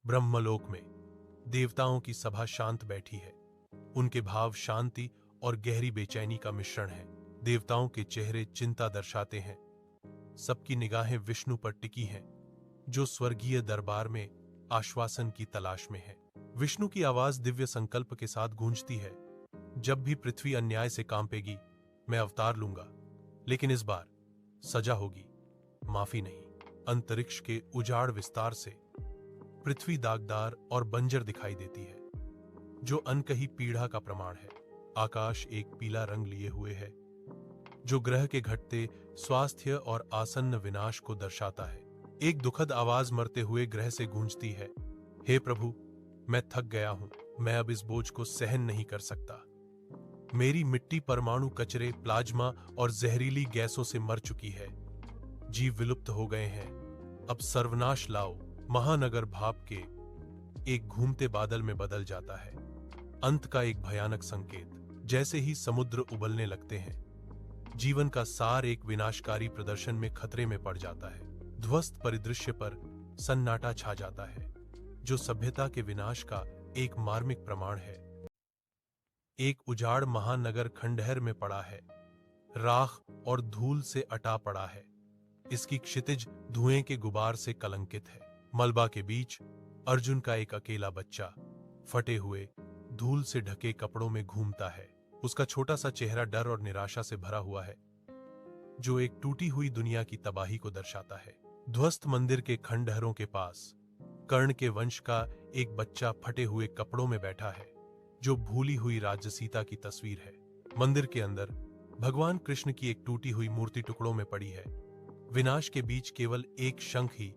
ब्रह्मलोक में देवताओं की सभा शांत बैठी है। उनके भाव शांति और गहरी बेचैनी का मिश्रण है। देवताओं के चेहरे चिंता दर्शाते हैं। सबकी निगाहें विष्णु पर टिकी हैं, जो स्वर्गीय दरबार में आश्वासन की तलाश में है। विष्णु की आवाज दिव्य संकल्प के साथ गूंजती है, जब भी पृथ्वी अन्याय से कांपेगी, मैं अवतार लूंगा, लेकिन इस बार सजा होगी, माफी नहीं। अंतरिक्ष के उजाड़ विस्तार से पृथ्वी दागदार और बंजर दिखाई देती है, जो अनकही पीड़ा का प्रमाण है। आकाश एक पीला रंग लिए हुए है, जो ग्रह के घटते स्वास्थ्य और आसन्न विनाश को दर्शाता है। एक दुखद आवाज मरते हुए ग्रह से गूंजती है, हे प्रभु, मैं थक गया हूं, मैं अब इस बोझ को सहन नहीं कर सकता। मेरी मिट्टी परमाणु कचरे, प्लाज्मा और जहरीली गैसों से मर चुकी है। जीव विलुप्त हो गए हैं, अब सर्वनाश लाओ। महानगर भाप के एक घूमते बादल में बदल जाता है। अंत का एक भयानक संकेत। जैसे ही समुद्र उबलने लगते हैं, जीवन का सार एक विनाशकारी प्रदर्शन में खतरे में पड़ जाता है। ध्वस्त परिदृश्य पर सन्नाटा छा जाता है, जो सभ्यता के विनाश का एक मार्मिक प्रमाण है। एक उजाड़ महानगर खंडहर में पड़ा है, राख और धूल से अटा पड़ा है। इसकी क्षितिज धुएं के गुबार से कलंकित है। मलबा के बीच अर्जुन का एक अकेला बच्चा फटे हुए, धूल से ढके कपड़ों में घूमता है। उसका छोटा सा चेहरा डर और निराशा से भरा हुआ है, जो एक टूटी हुई दुनिया की तबाही को दर्शाता है। ध्वस्त मंदिर के खंडहरों के पास कर्ण के वंश का एक बच्चा फटे हुए कपड़ों में बैठा है, जो भूली हुई राज्य सीता की तस्वीर है। मंदिर के अंदर भगवान कृष्ण की एक टूटी हुई मूर्ति टुकड़ों में पड़ी है। विनाश के बीच केवल एक शंख ही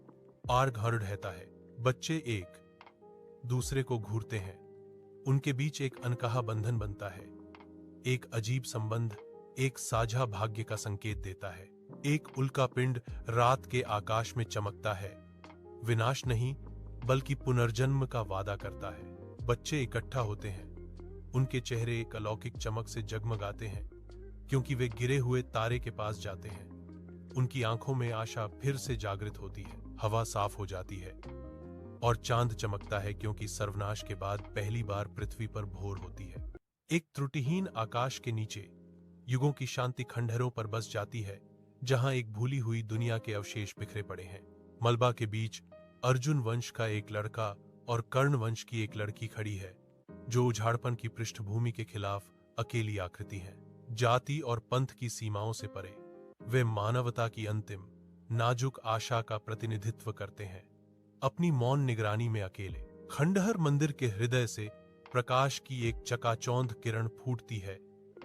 आर्घ रहता है। बच्चे एक दूसरे को घूरते हैं, उनके बीच एक अनकहा बंधन बनता है। एक अजीब संबंध एक साझा भाग्य का संकेत देता है। एक उल्का पिंड रात के आकाश में चमकता है, विनाश नहीं बल्कि पुनर्जन्म का वादा करता है। बच्चे इकट्ठा होते हैं, उनके चेहरे एक अलौकिक चमक से जगमगाते हैं, क्योंकि वे गिरे हुए तारे के पास जाते हैं। उनकी आंखों में आशा फिर से जागृत होती है। हवा साफ हो जाती है और चांद चमकता है, क्योंकि सर्वनाश के बाद पहली बार पृथ्वी पर भोर होती है। एक त्रुटिहीन आकाश के नीचे युगों की शांति खंडहरों पर बस जाती है, जहां एक भूली हुई दुनिया के अवशेष बिखरे पड़े हैं। मलबा के बीच अर्जुन वंश का एक लड़का और कर्ण वंश की एक लड़की खड़ी है, जो उजाड़पन की पृष्ठभूमि के खिलाफ अकेली आकृति है। जाति और पंथ की सीमाओं से परे वे मानवता की अंतिम नाजुक आशा का प्रतिनिधित्व करते हैं, अपनी मौन निगरानी में अकेले। खंडहर मंदिर के हृदय से प्रकाश की एक चकाचौंध किरण फूटती है,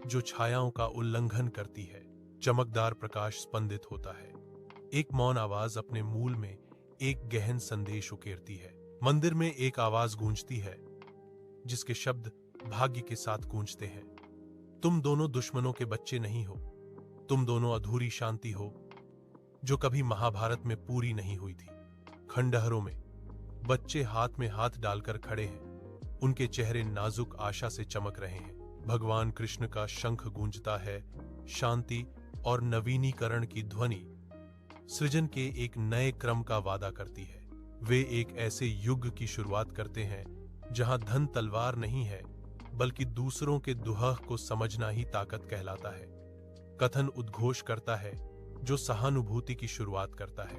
जो छायाओं का उल्लंघन करती है। चमकदार प्रकाश स्पंदित होता है। एक मौन आवाज अपने मूल में एक गहन संदेश उकेरती है। मंदिर में एक आवाज गूंजती है, जिसके शब्द भाग्य के साथ गूंजते हैं। तुम दोनों दुश्मनों के बच्चे नहीं हो, तुम दोनों अधूरी शांति हो, जो कभी महाभारत में पूरी नहीं हुई थी। खंडहरों में बच्चे हाथ में हाथ डालकर खड़े हैं, उनके चेहरे नाजुक आशा से चमक रहे हैं। भगवान कृष्ण का शंख गूंजता है, शांति और नवीनीकरण की ध्वनि सृजन के एक नए क्रम का वादा करती है। वे एक ऐसे युग की शुरुआत करते हैं, जहां धन तलवार नहीं है, बल्कि दूसरों के दुह को समझना ही ताकत कहलाता है। कथन उद्घोष करता है, जो सहानुभूति की शुरुआत करता है।